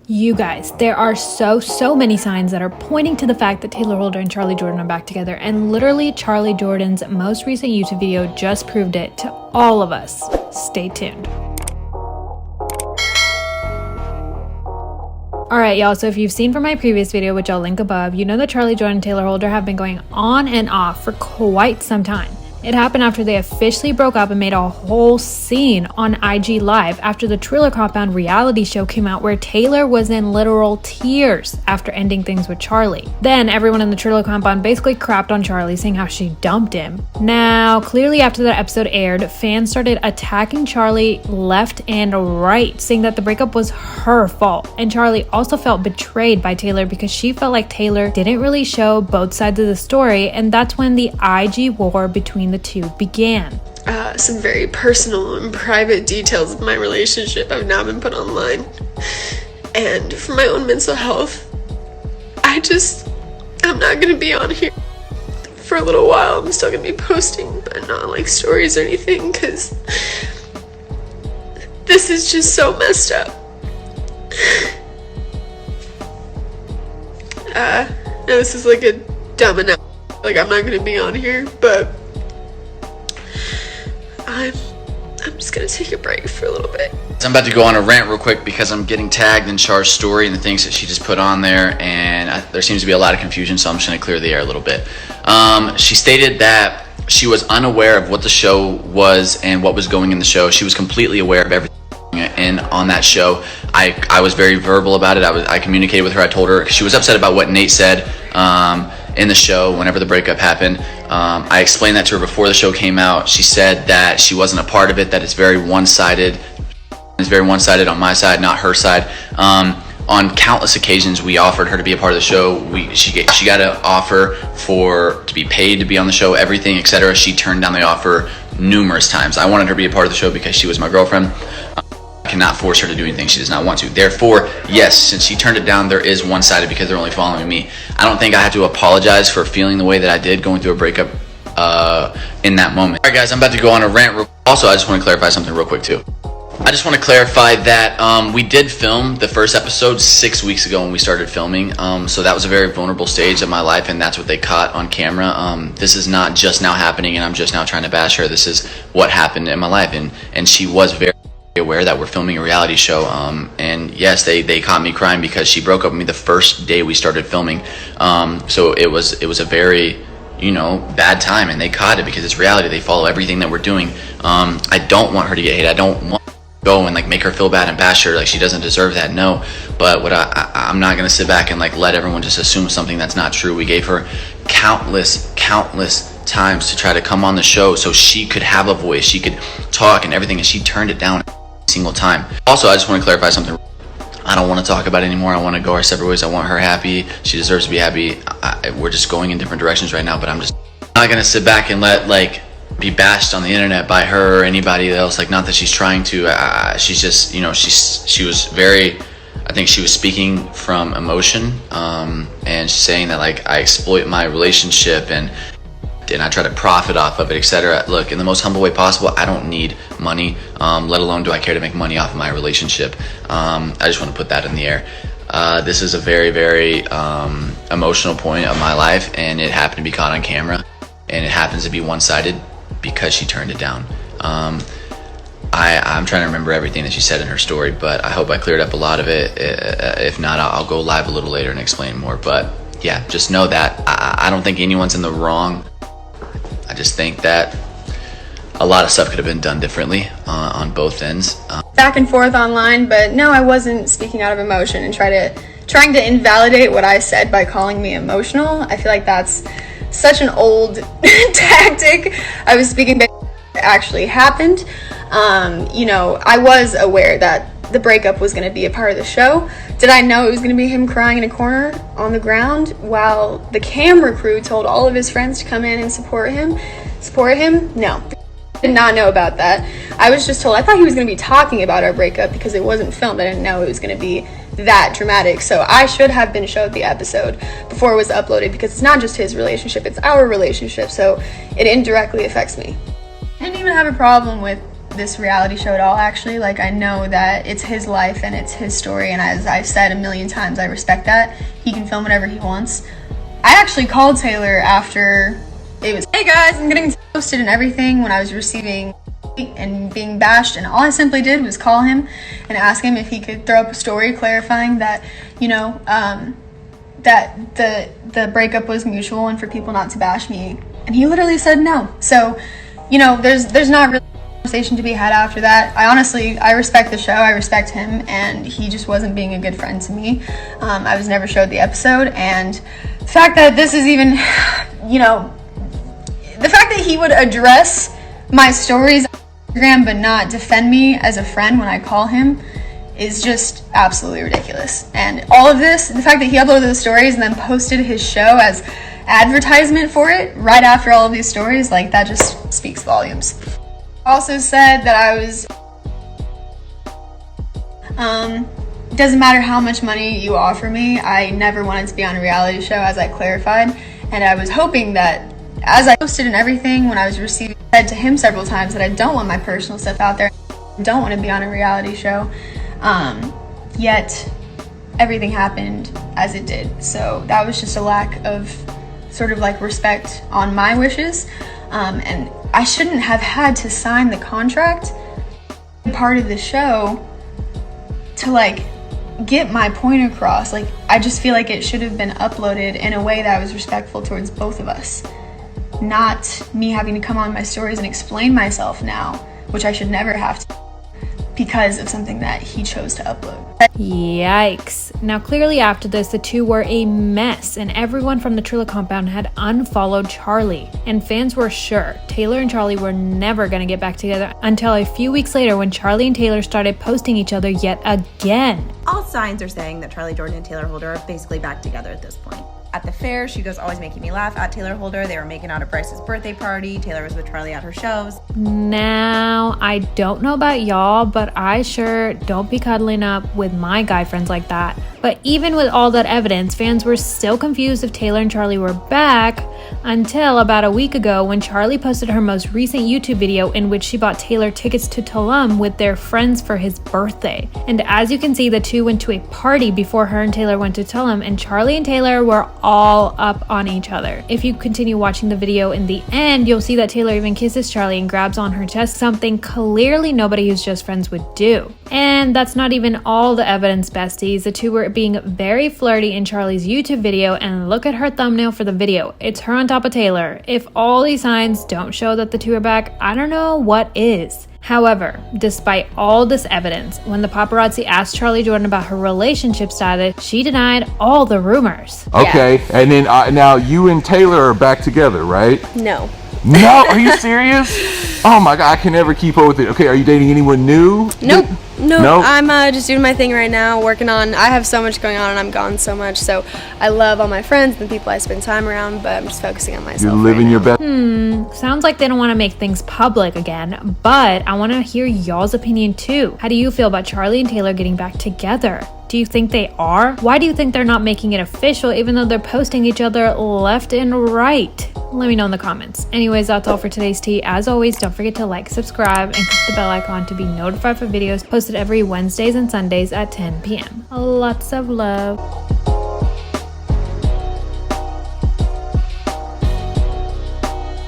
You guys, there are so many signs that are pointing to the fact that Tayler Holder and Charly Jordan are back together, and literally Charly Jordan's most recent YouTube video just proved it to all of us. Stay tuned. Alright y'all, so if you've seen from my previous video, which I'll link above, you know that Charly Jordan and Tayler Holder have been going on and off for quite some time. It happened after they officially broke up and made a whole scene on IG Live after the Trailer Compound reality show came out, where Tayler was in literal tears after ending things with Charly. Then everyone in the Trailer Compound basically crapped on Charly, saying how she dumped him. Now, clearly after that episode aired, fans started attacking Charly left and right, saying that the breakup was her fault. And Charly also felt betrayed by Tayler because she felt like Tayler didn't really show both sides of the story, and that's when the IG war between the two began. Some very personal and private details of my relationship have now been put online. And for my own mental health, I'm not gonna be on here for a little while. I'm still gonna be posting, but not like stories or anything, because this is just so messed up. This is like a dumb announcement. Like, I'm not gonna be on here, but I'm just gonna take a break for a little bit. I'm about to go on a rant real quick because I'm getting tagged in Char's story and the things that she just put on there, and there seems to be a lot of confusion, so I'm just gonna clear the air a little bit. She stated that she was unaware of what the show was and what was going in the show. She was completely aware of everything and on that show. I was very verbal about it. I communicated with her. I told her, she was upset about what Nate said in the show whenever the breakup happened. I explained that to her before the show came out. She said that she wasn't a part of it, that it's very one-sided. It's very one-sided on my side, not her side. On countless occasions, we offered her to be a part of the show. She got an offer to be paid to be on the show, everything, etc. She turned down the offer numerous times. I wanted her to be a part of the show because she was my girlfriend. I cannot force her to do anything she does not want to. Therefore, yes, since she turned it down, there is one-sided because they're only following me. I don't think I have to apologize for feeling the way that I did going through a breakup in that moment. Alright guys, I'm about to go on a rant. Also, I just want to clarify something real quick too. I just want to clarify that we did film the first episode 6 weeks ago when we started filming. So that was a very vulnerable stage of my life, and that's what they caught on camera. This is not just now happening and I'm just now trying to bash her. This is what happened in my life, and she was very aware that we're filming a reality show, and yes, they caught me crying because she broke up with me the first day we started filming. So it was a very bad time, and they caught it because it's reality. They follow everything that we're doing. I don't want her to get hate. I don't want to go and make her feel bad and bash her like she doesn't deserve that. No, but what I'm not gonna sit back and let everyone just assume something that's not true. We gave her countless times to try to come on the show so she could have a voice, she could talk and everything, and she turned it down every single time. Also, I just want to clarify something. I don't want to talk about it anymore. I want to go our separate ways. I want her happy. She deserves to be happy. We're just going in different directions right now, but I'm just not gonna sit back and let be bashed on the internet by her or anybody else. Not that she's trying to. She's just she was very, I think she was speaking from emotion, and she's saying that I exploit my relationship and I try to profit off of it, etc. Look, in the most humble way possible, I don't need money, let alone do I care to make money off of my relationship. I just want to put that in the air. This is a very emotional point of my life, and it happened to be caught on camera, and it happens to be one-sided because she turned it down. I'm trying to remember everything that she said in her story, but I hope I cleared up a lot of it. If not, I'll go live a little later and explain more. But yeah, just know that I don't think anyone's in the wrong. I just think that a lot of stuff could have been done differently on both ends. Back and forth online, but no, I wasn't speaking out of emotion and trying to invalidate what I said by calling me emotional. I feel like that's such an old tactic. I was speaking about what actually happened. I was aware that the breakup was going to be a part of the show. Did I know it was going to be him crying in a corner on the ground while the camera crew told all of his friends to come in and support him? No, did not know about that. I was just told, I thought he was going to be talking about our breakup because it wasn't filmed. I didn't know it was going to be that dramatic. So I should have been showed the episode before it was uploaded, because it's not just his relationship, it's our relationship. So it indirectly affects me. I didn't even have a problem with this reality show at all, actually. Like, I know that it's his life and it's his story, and as I've said a million times, I respect that. He can film whatever he wants. I actually called Tayler after it was, hey guys, I'm getting posted and everything, when I was receiving and being bashed, and all I simply did was call him and ask him if he could throw up a story clarifying that, you know, that the breakup was mutual and for people not to bash me, and he literally said no. So, you know, there's not really a conversation to be had after that. I respect the show, I respect him, and he just wasn't being a good friend to me. I was never showed the episode, and the fact that this is even, you know, the fact that he would address my stories on Instagram but not defend me as a friend when I call him is just absolutely ridiculous. And all of this, the fact that he uploaded the stories and then posted his show as advertisement for it right after all of these stories, like, that just speaks volumes. Also said that I was, doesn't matter how much money you offer me, I never wanted to be on a reality show, as I clarified, and I was hoping that, as I posted and everything, when I was receiving, said to him several times that I don't want my personal stuff out there, I don't want to be on a reality show, yet everything happened as it did. So that was just a lack of sort of like respect on my wishes, and I shouldn't have had to sign the contract, part of the show, to like get my point across. Like, I just feel like it should have been uploaded in a way that was respectful towards both of us, not me having to come on my stories and explain myself now, which I should never have to, because of something that he chose to upload. Yikes. Now, clearly after this, the two were a mess, and everyone from the Trilla compound had unfollowed Charly. And fans were sure Tayler and Charly were never going to get back together until a few weeks later, when Charly and Tayler started posting each other yet again. All signs are saying that Charly Jordan and Tayler Holder are basically back together at this point. At the fair, she goes, always making me laugh, at Tayler Holder. They were making out at Bryce's birthday party. Tayler was with Charly at her shows. Now, I don't know about y'all, but I sure don't be cuddling up with my guy friends like that. But even with all that evidence, fans were still confused if Tayler and Charly were back, until about a week ago, when Charly posted her most recent YouTube video in which she bought Tayler tickets to Tulum with their friends for his birthday. And as you can see, the two went to a party before her and Tayler went to Tulum, and Charly and Tayler were all up on each other. If you continue watching the video, in the end, you'll see that Tayler even kisses Charly and grabs on her chest, something clearly nobody who's just friends would do. And that's not even all the evidence, besties. The two were being very flirty in Charly's YouTube video, and look at her thumbnail for the video. It's her on top of Tayler. If all these signs don't show that the two are back, I don't know what is. However, despite all this evidence, when the paparazzi asked Charly Jordan about her relationship status, she denied all the rumors. Okay, yeah. And then now you and Tayler are back together, right? No. No, are you serious? Oh my God, I can never keep up with it. Okay, are you dating anyone new? Nope. No, I'm just doing my thing right now, working on, I have so much going on and I'm gone so much, so I love all my friends and the people I spend time around, but I'm just focusing on myself. You're living your best. Sounds like they don't want to make things public again, but I want to hear y'all's opinion too. How do you feel about Charly and Tayler getting back together? Do you think they are? Why do you think they're not making it official even though they're posting each other left and right? Let me know in the comments. Anyways, that's all for today's tea. As always, don't forget to like, subscribe, and click the bell icon to be notified for videos posted every Wednesdays and Sundays at 10 p.m. Lots of love.